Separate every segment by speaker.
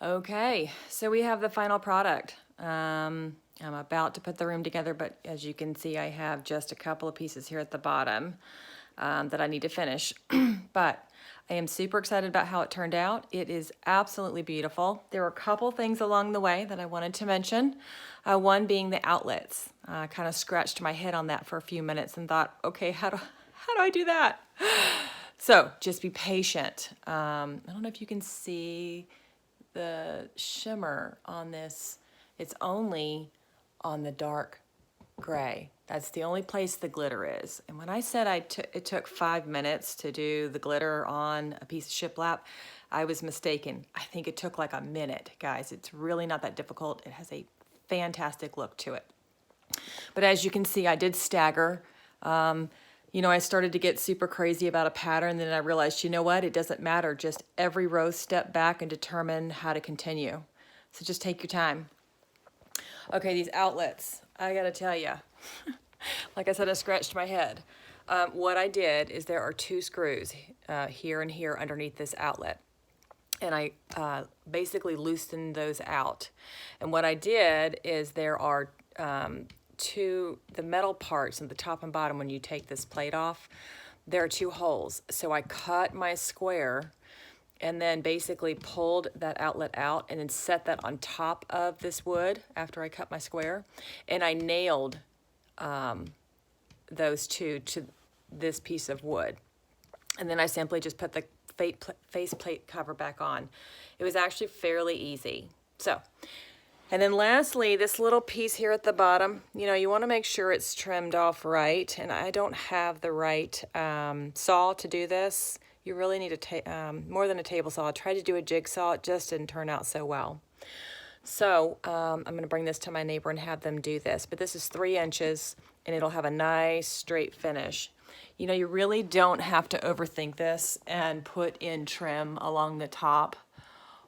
Speaker 1: Okay, so we have the final product. I'm about to put the room together, but as you can see, I have just a couple of pieces here at the bottom that I need to finish. But I am super excited about how it turned out. It is absolutely beautiful. There were a couple things along the way that I wanted to mention. One being the outlets. I kind of scratched my head on that for a few minutes and thought, okay, how do I do that? So just be patient. I don't know if you can see the shimmer on this. It's only on the dark gray. That's the only place the glitter is. And when I said it took 5 minutes to do the glitter on a piece of shiplap, I was mistaken. I think it took like a minute, guys. It's really not that difficult. It has a fantastic look to it. But as you can see, I did stagger. You know, I started to get super crazy about a pattern, then I realized, you know what, it doesn't matter. Just every row step back and determine how to continue. So just take your time. Okay, these outlets, I gotta tell you, like I said, I scratched my head. What I did is there are 2 screws here and here underneath this outlet. And I basically loosened those out. And what I did is there are the metal parts at the top and bottom when you take this plate off, there are 2 holes. So I cut my square and then basically pulled that outlet out and then set that on top of this wood after I cut my square. And I nailed those 2 to this piece of wood. And then I simply just put the faceplate cover back on. It was actually fairly easy. So, and then lastly, this little piece here at the bottom, you know, you want to make sure it's trimmed off right. And I don't have the right saw to do this. You really need more than a table saw. I tried to do a jigsaw. It just didn't turn out so well. So I'm going to bring this to my neighbor and have them do this. But this is 3 inches, and it'll have a nice straight finish. You know, you really don't have to overthink this and put in trim along the top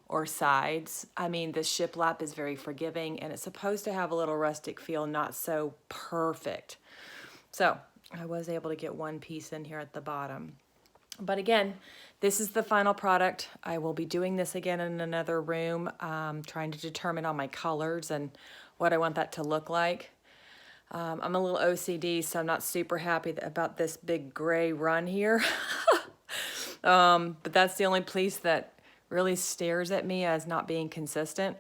Speaker 1: or sides. I mean, the shiplap is very forgiving, and it's supposed to have a little rustic feel, not so perfect. So I was able to get 1 piece in here at the bottom. But again, this is the final product. I will be doing this again in another room, trying to determine all my colors and what I want that to look like. I'm a little OCD, so I'm not super happy about this big gray run here. But that's the only piece that really stares at me as not being consistent.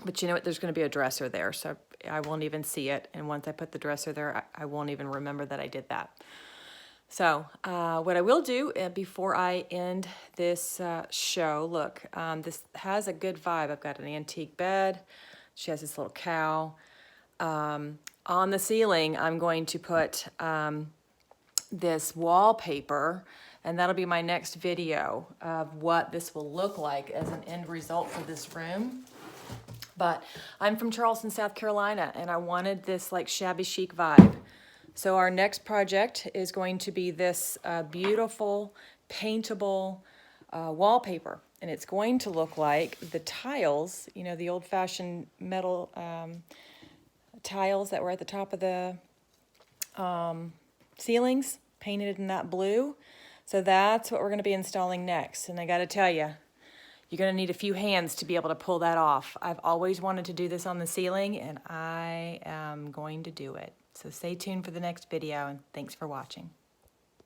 Speaker 1: But you know what? There's going to be a dresser there, so I won't even see it. And once I put the dresser there, I won't even remember that I did that. So what I will do before I end this show, look, this has a good vibe. I've got an antique bed. She has this little cow. On the ceiling, I'm going to put this wallpaper, and that'll be my next video of what this will look like as an end result for this room. But I'm from Charleston, South Carolina, and I wanted this like shabby chic vibe. So our next project is going to be this beautiful paintable wallpaper. And it's going to look like the tiles, you know, the old-fashioned metal tiles that were at the top of the ceilings, painted in that blue. So that's what we're going to be installing next. And I got to tell you, you're going to need a few hands to be able to pull that off. I've always wanted to do this on the ceiling, and I am going to do it. So stay tuned for the next video, and thanks for watching.